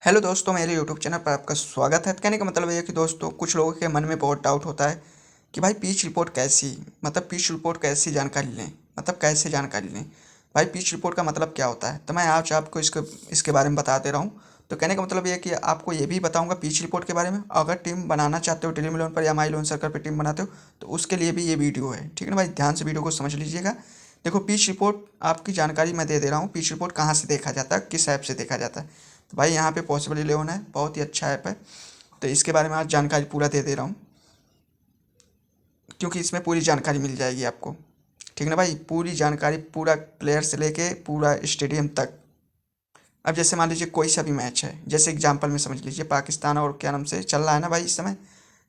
Hello दोस्तों, मेरे YouTube channel पर आपका स्वागत है। कहने का मतलब ये है कि दोस्तों कुछ लोगों के मन में बहुत डाउट होता है कि भाई पिच रिपोर्ट कैसी, मतलब पिच रिपोर्ट कैसी जानकारी लें, मतलब कैसे जानकारी लें। भाई पिच रिपोर्ट का मतलब क्या होता है, तो मैं आज आपको इसके बारे में बता दे रहा हूँ। तो कहने का मतलब ये है कि आपको ये भी बताऊँगा पिच रिपोर्ट के बारे में। अगर टीम बनाना चाहते हो ड्रीम इलेवन पर या माई इलेवन सर्कल पर टीम बनाते हो तो उसके लिए भी ये वीडियो है, ठीक है ना भाई। ध्यान से वीडियो को समझ लीजिएगा। देखो, पिच रिपोर्ट आपकी जानकारी मैं दे दे रहा हूँ। पिच रिपोर्ट कहाँ से देखा जाता है, किस ऐप से देखा जाता है। तो भाई यहाँ पे पॉसिबल 11 है, बहुत ही अच्छा ऐप है। तो इसके बारे में आज जानकारी पूरा दे दे रहा हूँ, क्योंकि इसमें पूरी जानकारी मिल जाएगी आपको, ठीक है ना भाई। पूरी जानकारी, पूरा प्लेयर से लेके पूरा स्टेडियम तक। अब जैसे मान लीजिए कोई सा भी मैच है, जैसे एग्जांपल में समझ लीजिए पाकिस्तान और क्या नाम से चल रहा है ना भाई इस समय,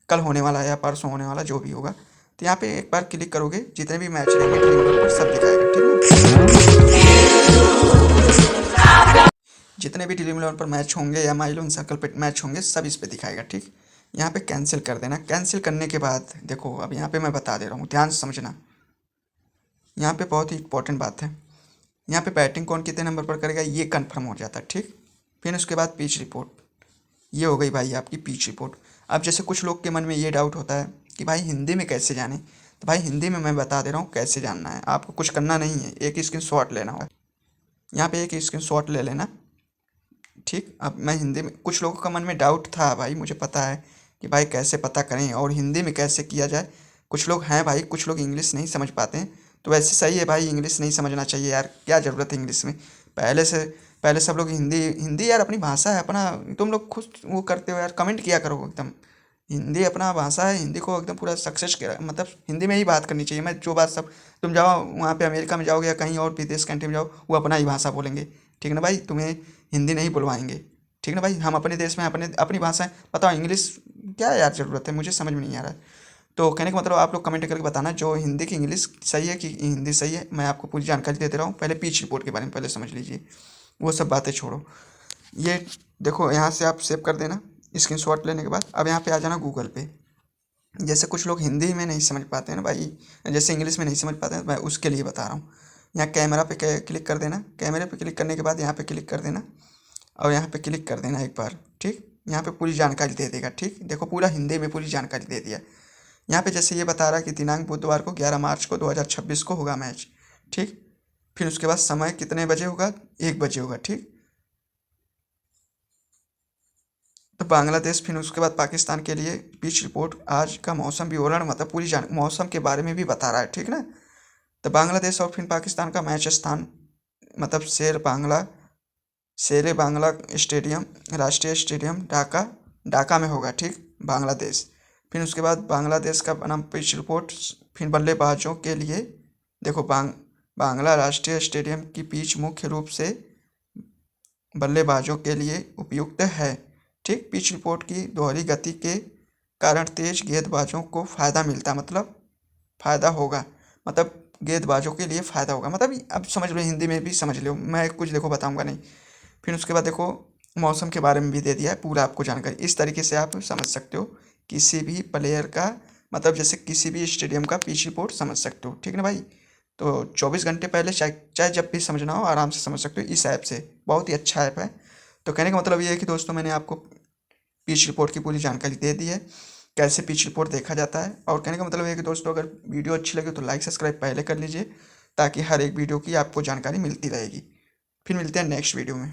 कल होने वाला है या परसों होने वाला, जो भी होगा। तो यहाँ पे एक बार क्लिक करोगे, जितने भी मैच रहेंगे ड्रीम इलेवन पर सब दिखाएगा, ठीक है। जितने भी ड्रीम इलेवन पर मैच होंगे या माई इलेवन सर्कल पे मैच होंगे सब इस पे दिखाएगा, ठीक। यहाँ पे कैंसिल कर देना। कैंसिल करने के बाद देखो, अब यहाँ पे मैं बता दे रहा हूँ, ध्यान से समझना। यहाँ पे बहुत ही इंपॉर्टेंट बात है। यहाँ पे बैटिंग कौन कितने नंबर पर करेगा ये कंफर्म हो जाता है, ठीक। फिर उसके बाद पिच रिपोर्ट, ये हो गई भाई आपकी पिच रिपोर्ट। अब जैसे कुछ लोग के मन में ये डाउट होता है कि भाई हिंदी में कैसे जाने, तो भाई हिंदी में मैं बता दे रहा हूँ कैसे जानना है। आपको कुछ करना नहीं है, एक स्क्रीन शॉट लेना होगा। यहाँ पे एक स्क्रीन शॉट ले लेना, ठीक। अब मैं हिंदी में, कुछ लोगों का मन में डाउट था भाई, मुझे पता है कि भाई कैसे पता करें और हिंदी में कैसे किया जाए। कुछ लोग हैं भाई, कुछ लोग इंग्लिश नहीं समझ पाते हैं। तो वैसे सही है भाई, इंग्लिश नहीं समझना चाहिए यार, क्या ज़रूरत है इंग्लिश में। पहले से पहले सब लोग हिंदी हिंदी यार अपनी भाषा है अपना। तुम लोग खुद वो करते हो यार, कमेंट किया करो एकदम। हिंदी अपना भाषा है, हिंदी को एकदम पूरा सक्सेस किया, मतलब हिंदी में ही बात करनी चाहिए। मैं जो बात सब, तुम जाओ वहाँ पे अमेरिका में जाओगे या कहीं और विदेश कंट्री में जाओ, वो अपना ही भाषा बोलेंगे, ठीक है ना भाई। तुम्हें हिंदी नहीं बुलवाएंगे, ठीक है ना भाई। हम अपने देश में अपने अपनी भाषा है, बताओ इंग्लिश क्या यार ज़रूरत है, मुझे समझ में नहीं आ रहा है। तो कहने का मतलब आप लोग कमेंट करके बताना जो हिंदी की इंग्लिश सही है कि हिंदी सही है। मैं आपको पूरी जानकारी दे दे रहा हूँ। पहले पिच रिपोर्ट के बारे में पहले समझ लीजिए, वो सब बातें छोड़ो। ये देखो, यहाँ से आप सेव कर देना स्क्रीनशॉट लेने के बाद। अब यहाँ पे आ जाना गूगल पे। जैसे कुछ लोग हिंदी में नहीं समझ पाते हैं ना भाई, जैसे इंग्लिश में नहीं समझ पाते हैं, तो मैं उसके लिए बता रहा हूँ। यहाँ कैमरा पे क्लिक कर देना। कैमरे पे क्लिक करने के बाद यहाँ पे क्लिक कर देना और यहाँ पे क्लिक कर देना एक बार, ठीक। यहाँ पे पूरी जानकारी दे देगा, ठीक। देखो पूरा हिंदी में पूरी जानकारी दे दिया। यहाँ पे जैसे ये बता रहा है कि दिनांक बुधवार को 11 मार्च को 2026 को होगा मैच, ठीक। फिर उसके बाद समय कितने बजे होगा, 1 बजे होगा, ठीक। तो बांग्लादेश, फिर उसके बाद पाकिस्तान के लिए पिच रिपोर्ट। आज का मौसम विवरण, मतलब पूरी जान मौसम के बारे में भी बता रहा है, ठीक ना। तो बांग्लादेश और फिर पाकिस्तान का मैच स्थान, मतलब शेरे बांग्ला स्टेडियम, राष्ट्रीय स्टेडियम ढाका, ढाका में होगा, ठीक, बांग्लादेश। फिर उसके बाद बांग्लादेश का बनाम पिच रिपोर्ट। फिर बल्लेबाजों के लिए देखो, बांग्ला राष्ट्रीय स्टेडियम की पिच मुख्य रूप से बल्लेबाजों के लिए उपयुक्त है, ठीक। पिच रिपोर्ट की दोहरी गति के कारण तेज गेंदबाजों को फ़ायदा मिलता, मतलब फ़ायदा होगा, मतलब गेंदबाजों के लिए फ़ायदा होगा। मतलब अब समझ लो, हिंदी में भी समझ लो, मैं कुछ देखो बताऊंगा नहीं। फिर उसके बाद देखो मौसम के बारे में भी दे दिया है पूरा आपको जानकारी। इस तरीके से आप समझ सकते हो किसी भी प्लेयर का, मतलब जैसे किसी भी स्टेडियम का पिच रिपोर्ट समझ सकते हो, ठीक है ना भाई। तो 24 घंटे पहले, चाहे चाहे जब भी समझना हो आराम से समझ सकते हो इस ऐप से। बहुत ही अच्छा ऐप है। तो कहने का मतलब ये है कि दोस्तों मैंने आपको पिच रिपोर्ट की पूरी जानकारी दे दी है, कैसे पिच रिपोर्ट देखा जाता है। और कहने का मतलब ये है कि दोस्तों अगर वीडियो अच्छी लगे तो लाइक सब्सक्राइब पहले कर लीजिए, ताकि हर एक वीडियो की आपको जानकारी मिलती रहेगी। फिर मिलते हैं नेक्स्ट वीडियो में।